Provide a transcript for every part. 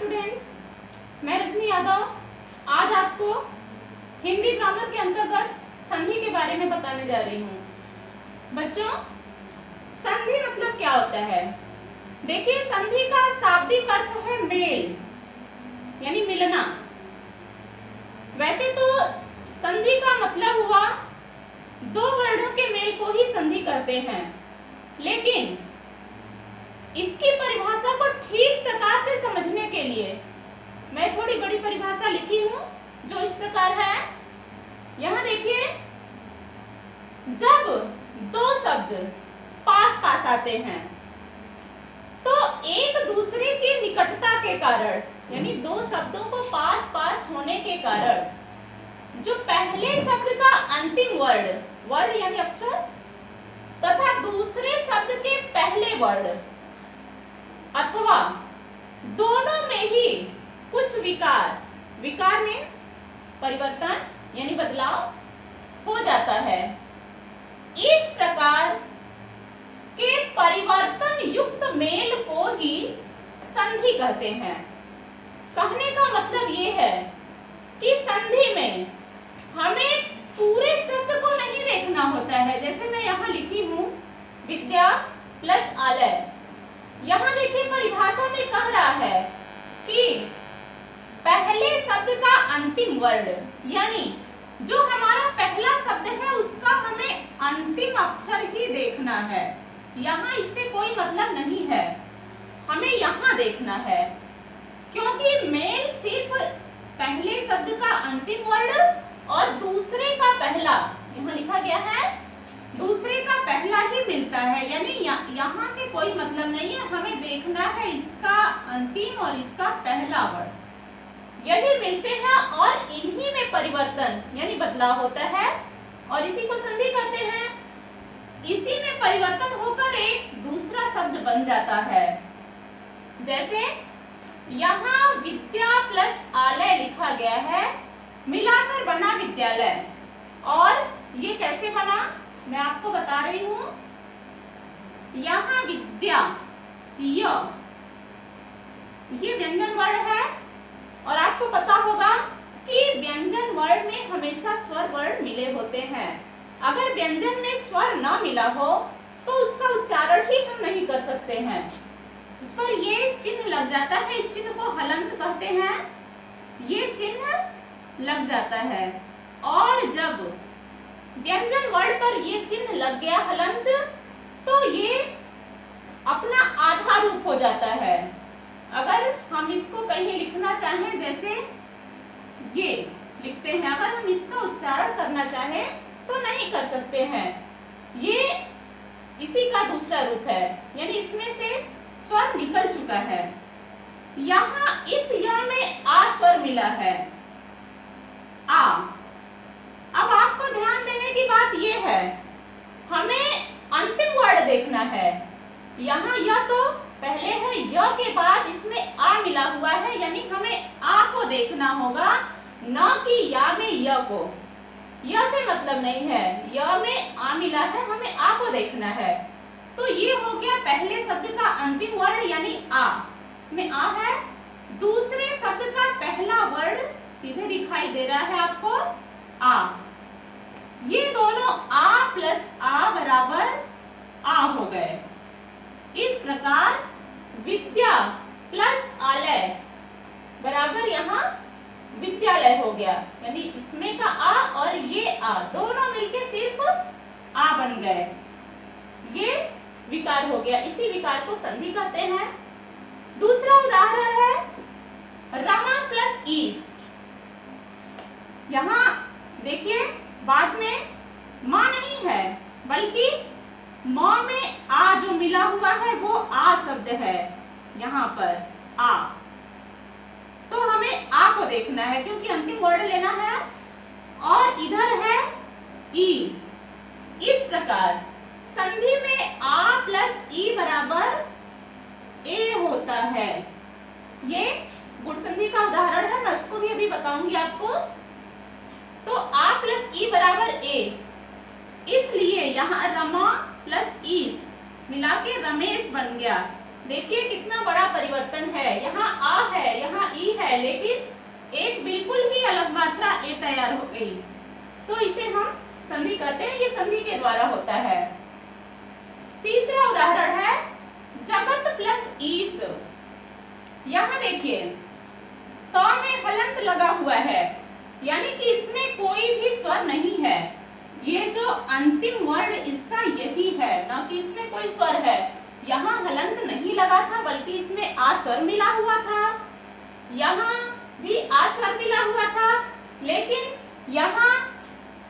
Students, मैं रजनी यादव आज आपको हिंदी ग्रामर के अंतर्गत संधि के बारे में बताने जा रही हूँ। बच्चों, संधि मतलब क्या होता है? देखिए, संधि का शाब्दिक अर्थ है मेल, यानी मिलना। वैसे तो संधि का मतलब हुआ दो वर्णों के मेल को ही संधि कहते हैं, लेकिन इसकी परिभाषा को ठीक प्रकार से समझने के लिए मैं थोड़ी बड़ी परिभाषा लिखी हूं, जो इस प्रकार है। यहां देखिए, जब दो शब्द पास पास आते हैं तो एक दूसरे की निकटता के कारण, यानी दो शब्दों को पास पास होने के कारण जो पहले शब्द का अंतिम वर्ड यानी अक्षर तथा दूसरे शब्द के पहले वर्ड अथवा दोनों में ही कुछ विकार मीन्स परिवर्तन यानी बदलाव हो जाता है। इस प्रकार के परिवर्तन युक्त मेल को ही संधि कहते हैं। कहने का मतलब ये है कि संधि में हमें पूरे शब्द को नहीं देखना होता है। जैसे मैं यहाँ लिखी हूँ विद्या प्लस आलय, यहाँ देखिए परिभाषा में कह रहा है कि पहले शब्द का अंतिम वर्ड, यानी जो हमारा पहला शब्द है उसका हमें अंतिम अक्षर ही देखना है। यहाँ इससे कोई मतलब नहीं है, हमें यहाँ देखना है, क्योंकि मेल सिर्फ पहले शब्द का अंतिम वर्ड और दूसरे का पहला, यहाँ लिखा गया है दूसरे का पहला ही मिलता है, यानी यहाँ से कोई मतलब नहीं है। हमें देखना है इसका अंतिम और इसका पहला वर्ड, यही मिलते हैं और इन्हीं में परिवर्तन यानी बदलाव होता है और इसी को संधि कहते हैं। इसी में परिवर्तन होकर एक दूसरा शब्द बन जाता है। जैसे यहाँ विद्या प्लस आलय लिखा गया है, मिलाकर बना विद्यालय। और ये कैसे बना मैं आपको बता रही हूँ। यहाँ विद्या ये व्यंजन वर्ण है और आपको पता होगा कि व्यंजन वर्ण में हमेशा स्वर वर्ण मिले होते हैं। अगर व्यंजन में स्वर न मिला हो तो उसका उच्चारण ही हम नहीं कर सकते हैं। इस पर ये चिन्ह लग जाता है, इस चिन्ह को हलंत कहते हैं। ये चिन्ह लग जाता है और जब व्यंजन वर्ण पर ये चिन्ह लग गया हलंत, तो ये अपना आधा रूप हो जाता है। अगर हम इसको कहीं लिखना चाहें, जैसे ये लिखते हैं, अगर हम इसका उच्चारण करना चाहें तो नहीं कर सकते हैं। ये इसी का दूसरा रूप है, यानी इसमें से स्वर निकल चुका है। यहाँ इस य में आ स्वर मिला है, आ। अब आपको ध्यान देने की बात यह है, हमें अंतिम वर्ड देखना है। यहाँ य तो पहले है, य के बाद इसमें आ मिला हुआ है, यानी हमें आ को देखना होगा, न कि या में य को। य से मतलब नहीं है, य में आ मिला है, हमें आ को देखना है। तो ये हो गया पहले शब्द का अंतिम वर्ण यानी आ, इसमें आ है। दूसरे शब्द का पहला वर्ण सीधे दिखाई दे रहा है आपको, आ। ये दोनों आ प्लस आ बराबर आ हो गए। इस प्रकार विद्या प्लस आलय बराबर यहाँ विद्यालय हो गया, यानी इसमें का आ और ये आ दोनों मिलके सिर्फ आ बन गए। ये विकार हो गया, इसी विकार को संधि कहते हैं। दूसरा उदाहरण है रमा प्लस ईस। यहाँ देखिए बाद में मां नहीं है, बल्कि मां में आ जो मिला हुआ है वो आ शब्द है। यहाँ पर आ, तो हमें आ को देखना है क्योंकि अंतिम वर्ड लेना है। और इधर है ई। इस प्रकार संधि में आ प्लस ई बराबर ए होता है। ये गुण संधि का उदाहरण है, मैं उसको भी अभी बताऊंगी आपको। तो आ प्लस ई बराबर ए, इसलिए यहाँ रमा प्लस ईस मिला के रमेश बन गया। देखिए कितना बड़ा परिवर्तन है, यहाँ आ है, यहाँ ई है, लेकिन एक बिल्कुल ही अलग मात्रा ए तैयार हो गई। तो इसे हम संधि कहते हैं, ये संधि के द्वारा होता है। तीसरा उदाहरण है जगत प्लस ईस। यहाँ देखिए त में हलंत लगा हुआ है, यानी कि इसमें कोई भी स्वर नहीं है। ये जो अंतिम वर्ण इसका यही है, ना कि इसमें कोई स्वर है। यहाँ हलंत नहीं लगा था, बल्कि इसमें आ स्वर मिला हुआ था। यहाँ भी आ स्वर मिला हुआ था, लेकिन यहाँ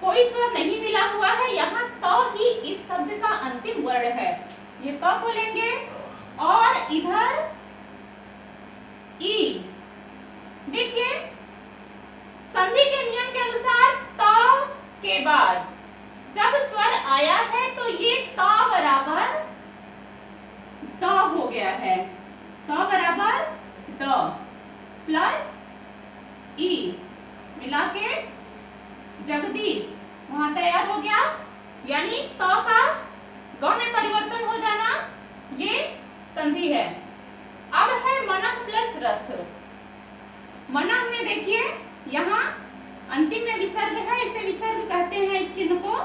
कोई स्वर नहीं मिला हुआ है। यहाँ त ही इस शब्द का अंतिम वर्ण है। ये त को लेंगे और इधर ई। देखिए संधि के नियम के अनुसार त के बाद जब स्वर आया है तो ये त बराबर द हो गया है। त बराबर द प्लस ई मिला के जगदीश वहां तैयार हो गया, यानी त का ग में परिवर्तन हो जाना, ये संधि है। अब है मनः प्लस रथ। मनः में देखिए यहाँ अंतिम में विसर्ग है, इसे विसर्ग कहते हैं, इस चिन्ह को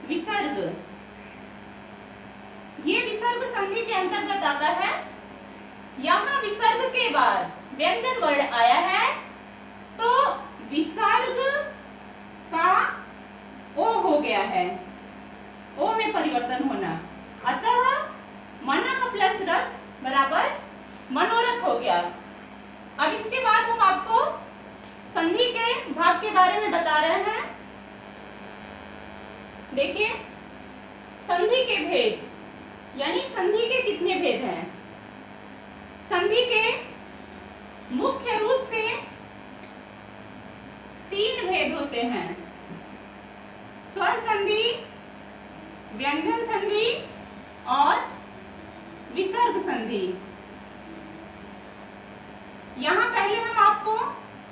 विसर्ग। ये विसर्ग संधि के अंतर्गत आता है। यहाँ विसर्ग के बाद व्यंजन वर्ण आया है, तो विसर्ग का ओ हो गया है, ओ में परिवर्तन होना। अतः मनः प्लस रथ बराबर मनोरथ हो गया। अब इसके बाद हम आपको संधि के भाग के बारे में बता रहे हैं। देखिए संधि के भेद, यानी संधि के कितने भेद हैं। संधि के मुख्य रूप से 3 भेद होते हैं: स्वर संधि, व्यंजन संधि और विसर्ग संधि। यहाँ पहले हम आपको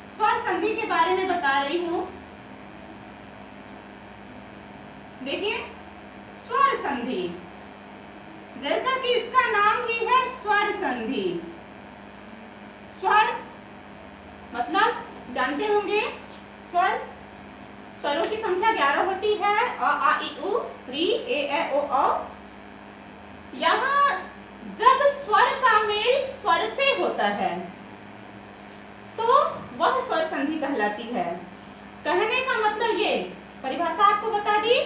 स्वर संधि के बारे में बता रही हूं। देखिए स्वर संधि, जैसा कि इसका नाम ही है स्वर संधि। स्वर मतलब जानते होंगे, स्वर स्वरों की संख्या 11 होती है, अ आ इ उ री ए ऐ ओ औ। यहाँ जब स्वर का मेल स्वर से होता है तो वह स्वर संधि कहलाती है। कहने का मतलब ये, परिभाषा आपको बता दी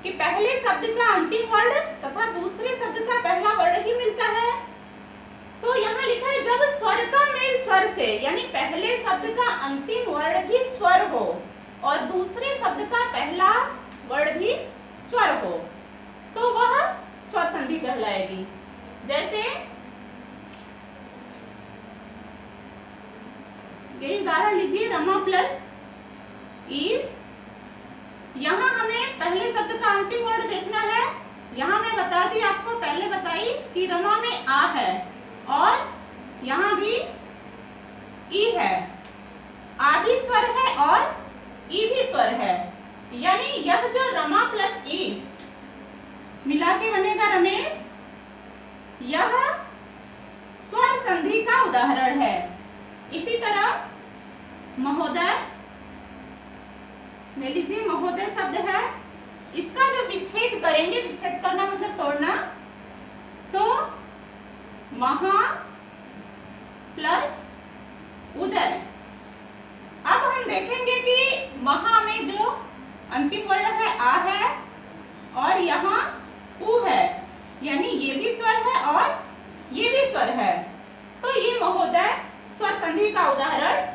कि पहले शब्द का अंतिम वर्ण तथा दूसरे शब्द का पहला वर्ण ही मिलता है। तो यहाँ लिखा है जब स्वर का मेल स्वर से, यानी पहले शब्द का अंतिम वर्ण भी स्वर हो और दूसरे शब्द का पहला वर्ण भी स्वर हो, तो वह स्वर संधि कहलाएगी। जैसे ये उदाहरण लीजिए, रमा प्लस ईस। यहाँ हमें पहले शब्द का अंतिम वर्ण देखना है। यहाँ मैं बता दी आपको, पहले बताई कि रमा में आ है और यहाँ भी ई है। आ भी स्वर है और ई भी स्वर है, यानी यह जो रमा प्लस ईस मिला के बनेगा रमेश, यह स्वर संधि का उदाहरण है। इसी तरह महोदय ले लीजिए, महोदय शब्द है, इसका जो विच्छेद करेंगे, विच्छेद करना मतलब तोड़ना, तो महा प्लस उदय। अब हम देखेंगे कि महा में जो अंतिम वर्ण है आ है और यहाँ उ है, यानी ये भी स्वर है और ये भी स्वर है, तो ये महोदय स्वर संधि का उदाहरण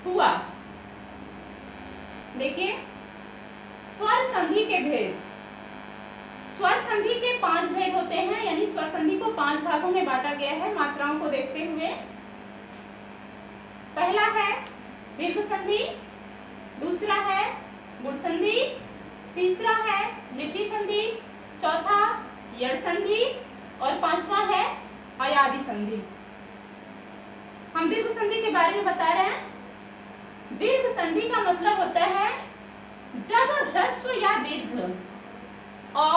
हुआ। देखिए स्वर संधि के भेद। स्वर संधि के 5 भेद होते हैं, यानी स्वर संधि को 5 भागों में बांटा गया है मात्राओं को देखते हुए। पहला है दीर्घ संधि, दूसरा है गुण संधि, तीसरा है वृद्धि संधि, चौथा यड़ संधि और पांचवा है अयादि संधि। हम दीर्घ संधि के बारे में बता रहे हैं। दीर्घ संधि का मतलब होता है जब ह्रस्व या दीर्घ अ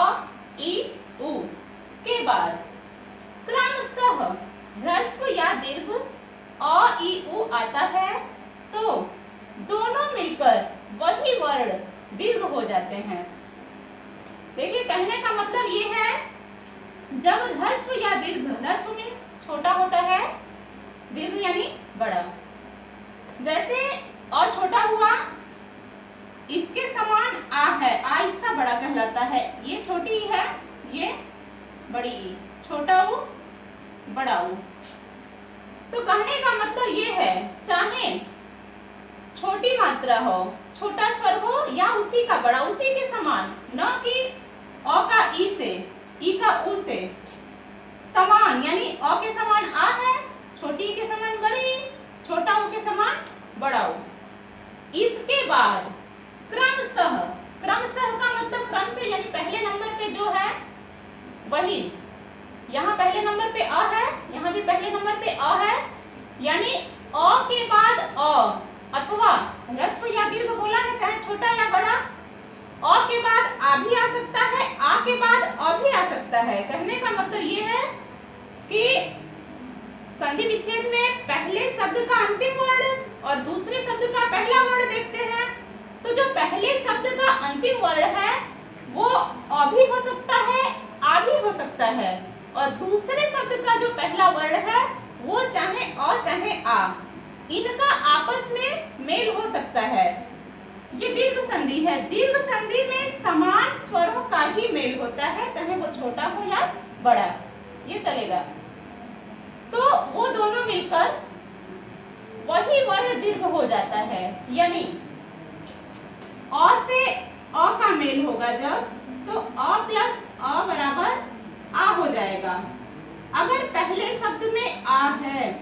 इ उ के बाद क्रमशः ह्रस्व या दीर्घ अ ई उ आता है तो दोनों मिलकर वही वर्ण दीर्घ हो जाते हैं। देखिए कहने का मतलब ये है, जब ह्रस्व या दीर्घ, ह्रस्व मीन्स छोटा होता है, दीर्घ यानी बड़ा, जैसे अ छोटा हुआ, इसके समान आ है, आ इसका बड़ा कहलाता है, ये छोटी ई है, ये बड़ी ई, छोटा ऊ बड़ा ऊ। तो कहने का मतलब ये है, चाहे छोटी मात्रा हो, छोटा स्वर हो या उसी का बड़ा, उसी के समान, न कि अ का ई से, ई का उ से समान, यानी अ के समान आ है, छोटी ई के समान बड़ी, छोटा ऊ के समान बड़ा ऊ। इसके बाद क्रमशः, क्रमशः का मतलब क्रम से यानी पहले नंबर पे जो है वही, यहाँ पहले नंबर पे अ है, यहाँ भी पहले नंबर पे अ है, यानी अ के बाद अ, अथवा ह्रस्व या दीर्घ बोला है, चाहे छोटा या बड़ा, अ के बाद आ भी आ सकता है, आ के बाद अ भी आ सकता है। कहने का मतलब ये है कि संधि विच्छेद में पहले शब्द का अंतिम वर्ण और दूसरे शब्द का पहला वर्ण देखते हैं, तो जो पहले शब्द का अंतिम वर्ण है वो अ भी हो सकता है, आ भी हो सकता है, और दूसरे शब्द का जो पहला वर्ण है वो चाहे अ चाहे आ, इनका आपस में मेल हो सकता है। ये दीर्घ संधि है। दीर्घ संधि में समान स्वरों का ही मेल होता है, चाहे वो छोटा हो या बड़ा, ये चलेगा। तो वो दोनों मिलकर वही वर्ण दीर्घ हो जाता है, यानी अ से अ का मेल होगा जब, तो अ प्लस अ बराबर आ हो जाएगा। अगर पहले शब्द में आ है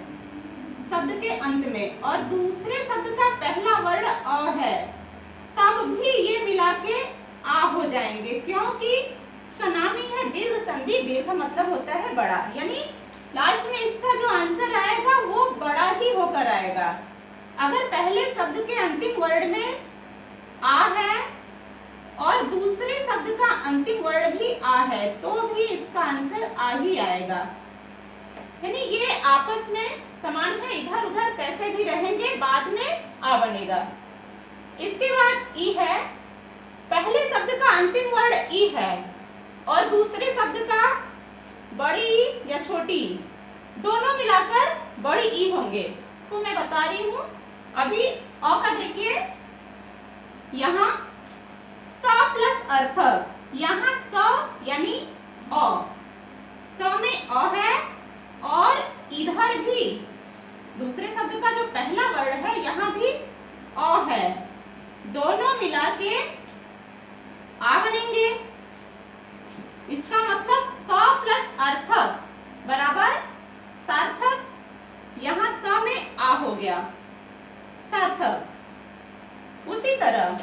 शब्द के अंत में और दूसरे शब्द का पहला वर्ण अ है, तब भी ये मिला के आ हो जाएंगे, क्योंकि इसका नाम ही है दीर्घ संधि। दीर्घ मतलब होता है बड़ा, यानी लास्ट में इसका जो आंसर आएगा वो बड़ा ही होकर आएगा। अगर पहले शब्द के अंतिम वर्ण में आ है और दूसरे शब्द का अंतिम वर्ण भी आ है, तो भी इसका आंसर आ ही आएगा, यानी ये आपस में समान है, इधर उधर कैसे भी रहेंगे, बाद में आ बनेगा। इसके बाद ई है, पहले शब्द का अंतिम वर्ण ई है और दूसरे शब्द का बड़ी ई या छोटी ई, दोनों मिलाकर बड़ी ई होंगे। इसको मैं बता रही हूं। अभी अ का देखिए, यहाँ स प्लस अर्थक, यहाँ स यानी अ, स में अ है और इधर भी दूसरे शब्द का जो पहला वर्ण है यहाँ भी अ है, दोनों मिला के आ बनेंगे। इसका मतलब स प्लस अर्थक बराबर सार्थक, यहाँ स में आ हो गया सार्थक। उसी तरह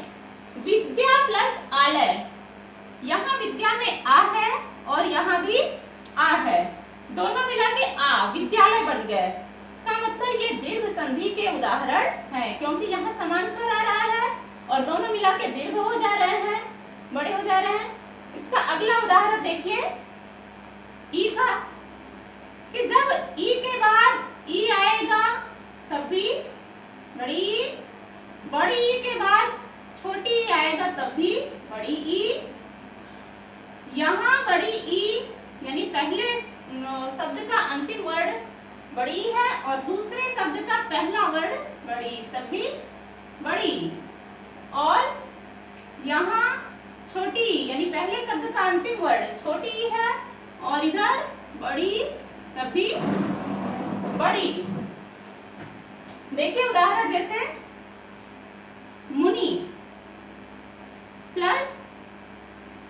विद्या प्लस आलय, यहाँ विद्या में आ है और यहाँ भी आ है, दोनों मिला के आ विद्यालय बन गए। इसका मतलब ये दीर्घ संधि के उदाहरण हैं, क्योंकि यहाँ समान स्वर आ रहा है और दोनों मिला के दीर्घ हो जा रहे हैं, बड़े हो जा रहे हैं। इसका अगला उदाहरण देखिए ई का, कि जब ई के बाद ई आएगा तब भी बड़ी ई, बड़ी ई के बाद छोटी ई आएगा तब भी बड़ी ई। यहाँ बड़ी ई यानी पहले शब्द का अंतिम वर्ण बड़ी है और दूसरे शब्द का पहला वर्ण बड़ी, तब भी बड़ी। और यहाँ छोटी यानी पहले शब्द का अंतिम वर्ण छोटी है और इधर बड़ी, तब भी बड़ी। देखिए उदाहरण जैसे मुनि प्लस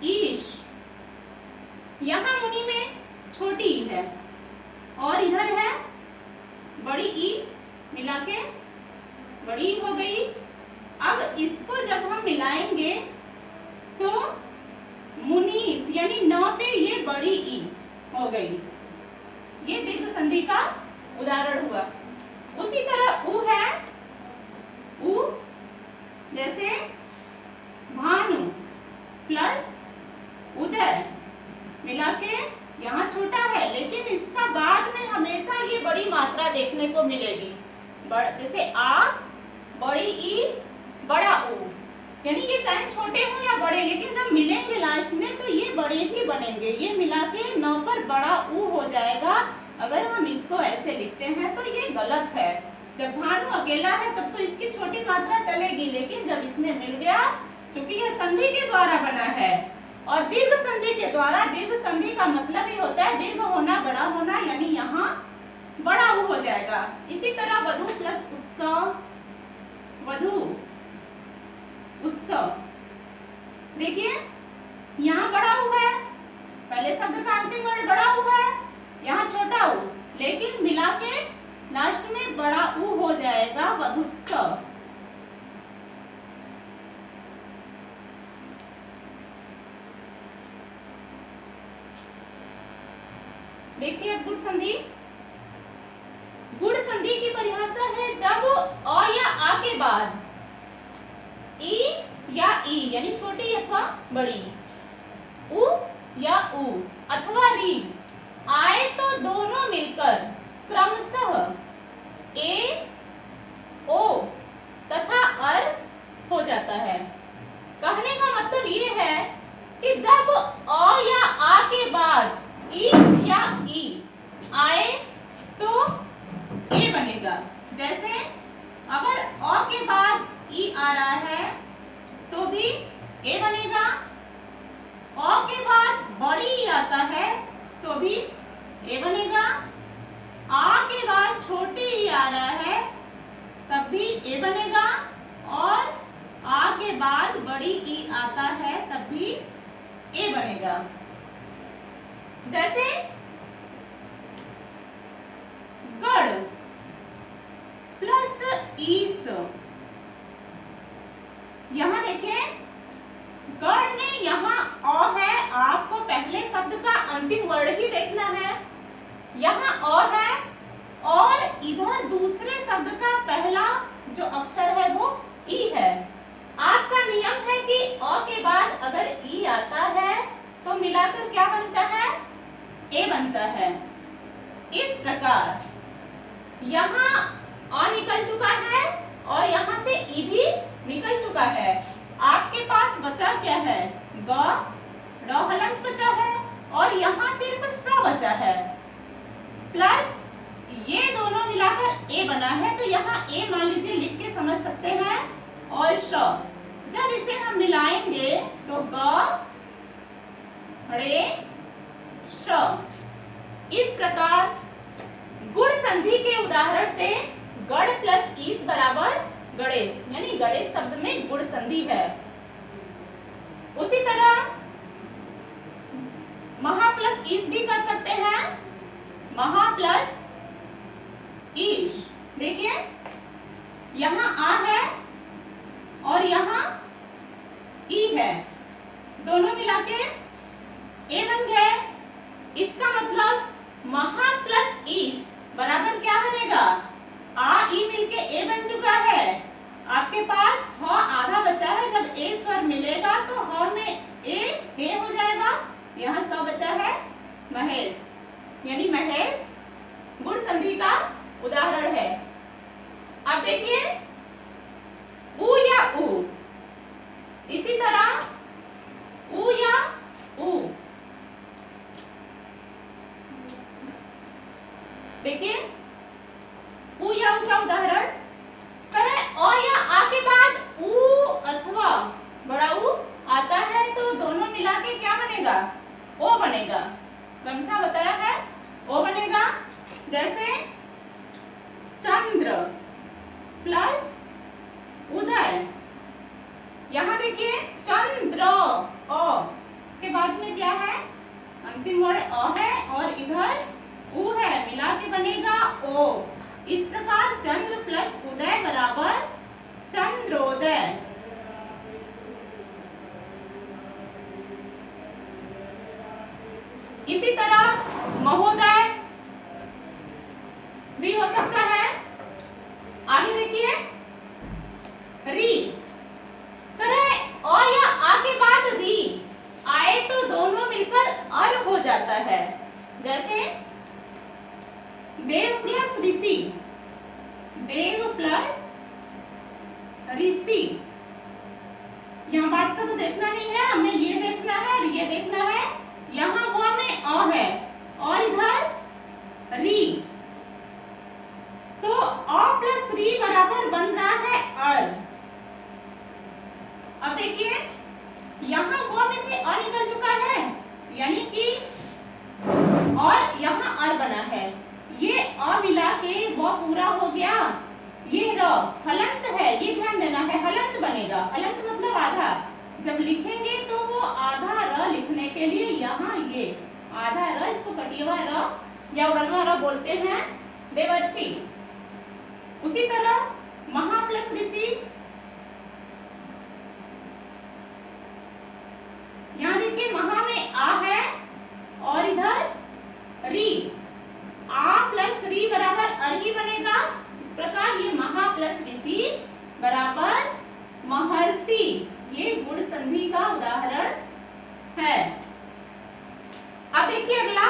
ईश, यहाँ मुनि में छोटी ई है और इधर है बड़ी ई, मिला के बड़ी ई हो गई। अब इसको जब हम मिलाएंगे तो मुनीस यानी न पे ये बड़ी ई हो गई, ये दीर्घ संधि का उदाहरण हुआ। उसी तरह उ है, उ जैसे भानु प्लस उदय, मिला के यहाँ छोटा है लेकिन इसका देखने को मिलेगी। जैसे आ, बड़ी ई, बड़ा ऊ, यानी ये चाहे छोटे हो या बड़े, लेकिन जब मिलेंगे लास्ट में तो ये बड़े ही बनेंगे। ये मिला के 9 पर बड़ा ऊ हो जाएगा। अगर हम इसको ऐसे लिखते हैं तो ये गलत है। जब भानु अकेला है तब तो इसकी छोटी मात्रा चलेगी, लेकिन जब इसमें मिल गया, चूंकि यह संधि के द्वारा बना है और दीर्घ संधि के द्वारा, दीर्घ संधि का मतलब ही होता है दीर्घ होना, बड़ा होना, यानी यहाँ बड़ा ऊ हो जाएगा। इसी तरह वधु प्लस उत्सव, वधु उत्सव, देखिए यहाँ बड़ा ऊ है, पहले शब्द का अंतिम वर्ण बड़ा ऊ है, यहाँ छोटा ऊ, लेकिन मिला के लास्ट में बड़ा ऊ हो जाएगा, वधुत्सव। देखिए अब गुण संधि। गुण संधि की परिभाषा है जब अ या आ के बाद ई या ई यानी छोटी अथवा बड़ी, उ या उ अथवा री आए तो दोनों मिलकर क्रमशः ए, ओ तथा अर हो जाता है। कहने का मतलब ये है कि जब अ या आ के बाद ई या ई आए तो ए बनेगा। जैसे अगर अ के बाद ई आ रहा है तो भी ए बनेगा, अ के बाद बड़ी ई आता है तो भी ए बनेगा, आ के बाद छोटी ई आ रहा है तब भी ए बनेगा, और आ के बाद बड़ी ई आता है तब भी ए बनेगा। जैसे गढ़ प्लस ईस, यहां देखिए गढ़ में यहाँ अ है, आपको पहले शब्द का अंतिम वर्ण ही देखना है। यहाँ अ है और इधर दूसरे शब्द का पहला जो अक्षर है वो ई है। आपका नियम है कि अ के बाद अगर ई आता है तो मिलाकर क्या बनता है, ए बनता है। इस प्रकार यहाँ अ निकल चुका है और यहाँ से ई भी निकल चुका है। आपके पास बचा क्या है, ग, ड़ हलंत बचा है और यहाँ सिर्फ स बचा है, प्लस ये दोनों मिलाकर ए बना है। तो यहाँ ए मान लीजिए लिख के समझ सकते हैं, और श जब इसे हम मिलाएंगे तो ग, रे, श। इस प्रकार गुण संधि के उदाहरण से गढ़ प्लस ईस बराबर गणेश, यानी गणेश शब्द में गुण संधि है। उसी तरह महा प्लस ईस भी कर सकते हैं, महा प्लस ईश। देखिए यहाँ आ है और यहाँ ई है, दोनों मिला के ए बन गए। इसका मतलब महा प्लस ईस बराबर क्या बनेगा, आ ई मिलके ए बन चुका है। आपके पास ह आधा बचा है, जब ए स्वर मिलेगा तो ह में ए हे हो जाएगा। यहाँ स बचा है महेश, यानी महेश गुण संधि का उदाहरण है। अब देखिए उ या उ, इसी तरह उ या उ, देखिए उ या उ का उदाहरण करें। अ या आ के बाद उ अथवा बड़ा उ आता है तो दोनों मिला के क्या बनेगा, ओ बनेगा। क्रमशः बताया है ओ बनेगा। जैसे चंद्र प्लस उदय, यहाँ देखिए चंद्र अ, इसके बाद में क्या है, अंतिम वर्ण अ है और इधर उ है, मिला के बनेगा ओ। इस प्रकार चंद्र प्लस उदय बराबर चंद्रोदय। इसी तरह महोदय भी हो सकता है। आगे देखिए री, करे अ या आ के बाद री आए तो दोनों मिलकर अर हो जाता है। जैसे देव प्लस ऋषि, देव प्लस ऋषि। यहाँ बात का तो देखना नहीं है, हमें ये देखना है और ये देखना है। यहाँ व में अ है और इधर री, तो अ प्लस री बराबर बन रहा है अर। अब देखिए यहाँ व में से अ निकल चुका है, यानी कि और यहाँ अर बना है। ये अ मिला के व पूरा हो गया। ये र हलंत है, ये ध्यान देना है, हलंत बनेगा। हलंत मतलब आधा। जब लिखेंगे तो वो आधा र लिखने के लिए यहाँ ये आधा र, इसको कटियवा र या उड़नवा र बोलते हैं, देवर्षि। उसी तरह महा प्लस ऋषि, यहाँ देखिए महा में आ है और इधर री, आ प्लस री बराबर अर ही बनेगा। इस प्रकार ये महा प्लस ऋषि बराबर महर्षि, ये गुण संधि का उदाहरण है। अब देखिए अगला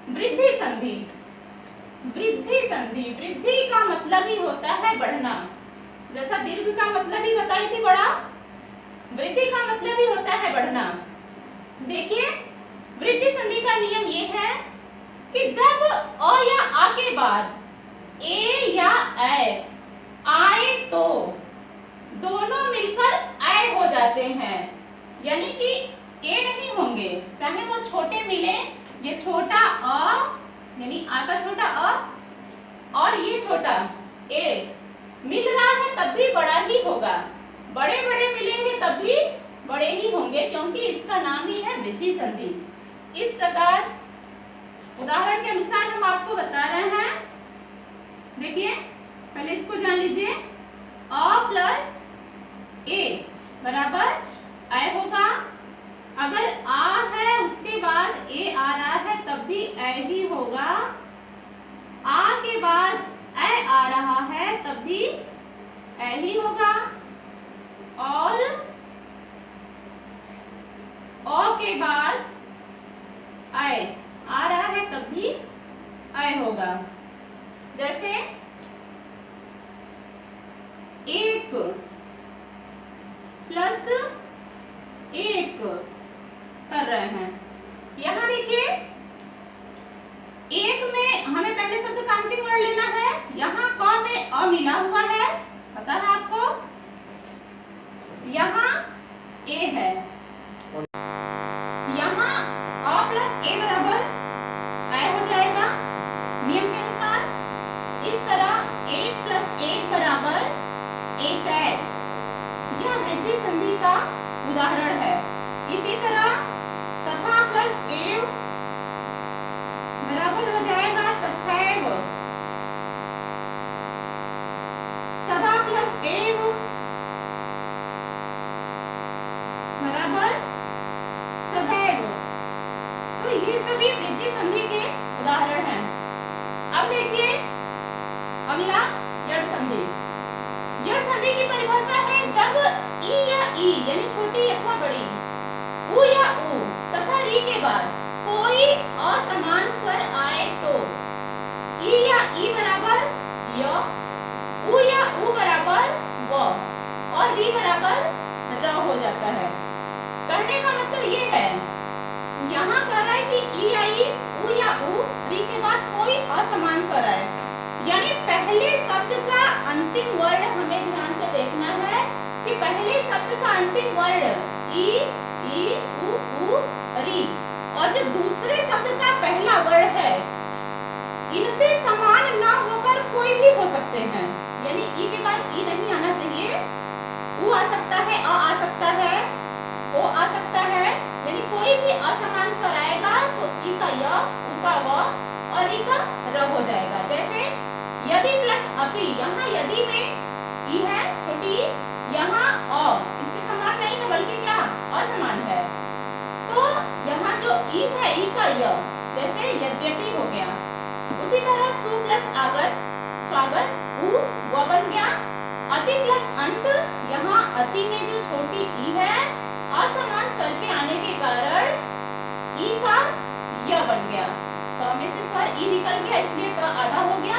वृद्धि संधि। वृद्धि संधि, वृद्धि का मतलब ही होता है बढ़ना। जैसा दीर्घ का मतलब ही बताई थी बड़ा, वृद्धि का मतलब ही होता है बढ़ना। देखिए वृद्धि संधि का नियम ये है कि जब अ या आ के बाद ए या ऐ आए तो दोनों मिलकर ऐ हो जाते हैं, यानी कि ए नहीं होंगे, चाहे वो छोटे मिले, ये छोटा अ यानी आ का छोटा अ और ये छोटा ए मिल रहा है तब भी बड़ा ही होगा, बड़े बड़े मिलेंगे तब भी बड़े ही होंगे, क्योंकि इसका नाम ही है वृद्धि संधि। इस प्रकार उदाहरण के अनुसार हम आपको बता रहे हैं। देखिए पहले इसको जान लीजिए, अ प्लस ए बराबर ऐ होगा। अगर आ है उसके बाद ए आ रहा है तब भी ऐ ही होगा, आ के बाद ऐ आ रहा है तब भी ऐ ही होगा, और अ के बाद ऐ आ रहा है तब भी ऐ होगा। जैसे एक प्लस एक कर रहे हैं। यहाँ देखिए एक में हमें पहले शब्द का अंतिम वर्ण लेना है। यहाँ क में अ मिला हुआ है, पता है आपको, यहाँ ए है, यहाँ अ प्लस ए बराबर ऐ हो जाएगा नियम के अनुसार। इस तरह एक प्लस एक बराबर एक है, यह वृद्धि संधि का उदाहरण है। इसी तरह तथा प्लस एव बराबर हो जाएगा तथैव, सदा प्लस एव बराबर सदैव। तो ये सभी वृद्धि संधि के उदाहरण हैं। अब देखिए अगला जड़ संधि। जड़ संधि की परिभाषा है जब ई या ई यानी छोटी अथवा बड़ी, उ या उ तथा री के बाद कोई असमान स्वर आए तो ई या ई बराबर य, उ या उ बराबर व और री बराबर र हो जाता है। कहने का मतलब ये है, यहाँ कह रहा है कि ई या ई, उ या उ, री के बाद कोई असमान स्वर आए, यानी पहले शब्द का अंतिम वर्ण हमें ध्यान से देखना है कि पहले शब्द का अंतिम वर्ण ई, उ, री और जो दूसरे शब्द का पहला वर्ण है, इनसे समान ना होकर कोई भी हो सकते हैं। यानी ई के बाद ई नहीं आना चाहिए, उ आ सकता है, आ सकता है, ओ आ सकता है, यानी कोई भी असमान स्वर आएगा तो ई का य, उ का व और ई का र हो जाएगा। जैसे यदि प्लस अपि, यहाँ यदि में ई है छोटी, यहाँ अ इसके समान नहीं है बल्कि क्या असमान है, तो यहाँ जो ई है ई का य, जैसे यद्यपि हो गया। उसी तरह सु प्लस आगत स्वागत उ व बन गया। अति प्लस अंत, यहाँ अति में जो छोटी ई है असमान स्वर के आने के कारण ई का य बन गया, तो हमें से स्वर ई निकल गया इसलिए क आधा हो गया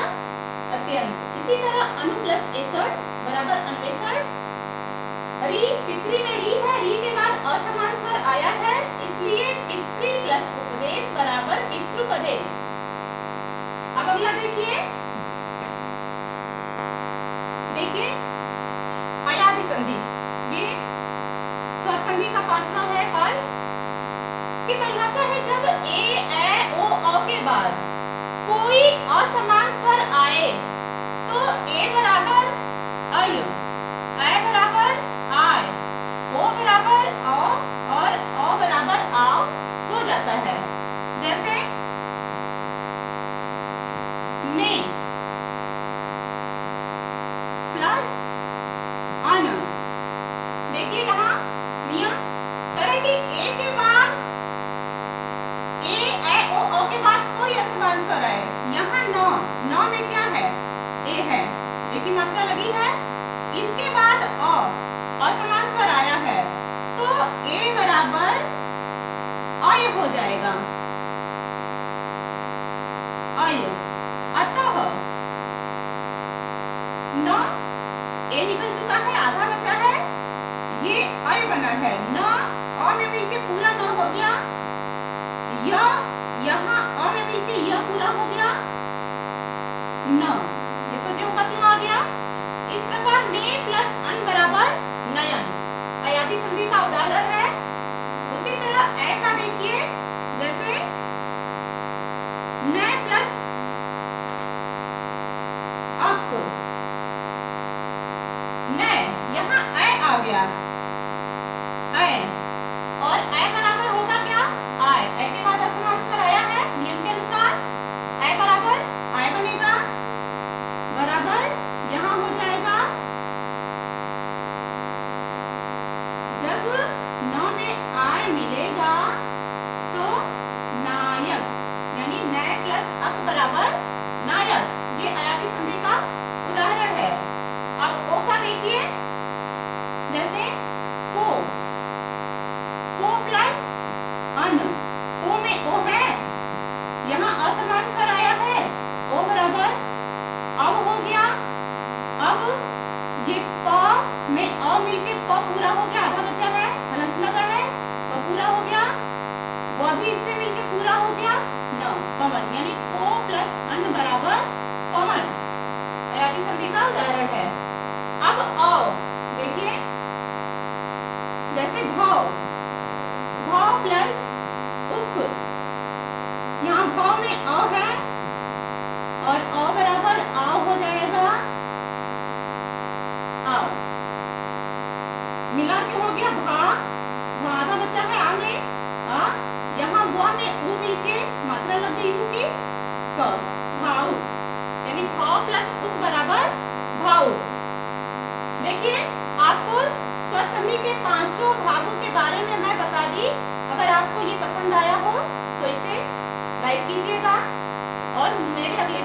अत्यंत। इसी तरह अनु प्लस 61 बराबर अन्वेषण। री पितृ में री है, री के बाद असमान स्वर आया है इसलिए पितृ प्लस उपदेश बराबर पितृपदेश। अब अगला देखिए अयादि संधि, ये स्वर संधि का पांचवा है पर इसकी परिभाषा है जब ए ए ओ औ के बाद कोई असमान स्वर आए तो ए बराबर अय, ए बराबर आय, ओ बराबर औ और औ बराबर आव हो जाता है। जैसे ने प्लस अन, देखिए यहाँ नियम तरह की ए के बाद ए ए ओ औ के बाद कोई असमान स्वर आए, यहाँ नौ में क्या है ए है, ए की मात्रा लगी है, इसके बाद अ असमान स्वर आया है तो ए बराबर अय हो जाएगा, अय। अतः न ए निकल चुका है, आधा बचा है, ये अय बना है, न अ में मिलके पूरा न हो गया, य यहाँ अ में मिलके य पूरा हो गया, न ये तो जो का त्यों आ गया। इस प्रकार ने प्लस अन बराबर नयन अयादि संधि का उदाहरण है। उसी तरह ए का देखिए, जैसे न प्लस अक, न यहाँ ए आ गया, ए और ए बराबर होगा क्या आय, ए के बाद असमान स्वर आया है नियम के अनुसार, ए बराबर आय बनेगा, बराबर यहाँ हो जाएगा जब न में आय मिलेगा तो नायक, यानी न प्लस अक बराबर नायक, ये अयादि संधि का उदाहरण है। अब ओ का देखिए, जैसे को प्लस अन, ओ में ओ है, यहाँ असमान स्वर आया है, ओ बराबर अब हो गया, अब ये प में अ मिलके प पूरा हो गया, आधा बचा है, हलंत लगा है, प पूरा हो गया, वह भी इससे मिलके पूरा हो गया, न पवन, यानी को प्लस अन बराबर पवन, अयादि संधि का उदाहरण है। अब अ देखिए, जैसे भाव प्लस उक, यहाँ भाव में अ है और अ बराबर आव हो जाएगा, आव मिला के हो गया भा, आधा बच्चा है आ में आ, यहाँ व में उ मिलके मात्रा लग गई उ की क, भाव, यानी भाव प्लस उक बराबर भाव। देखिए आपको स्वर संधि के पांचों भागों के बारे में मैं बता दी। अगर आपको ये पसंद आया हो तो इसे लाइक कीजिएगा और मेरे अगले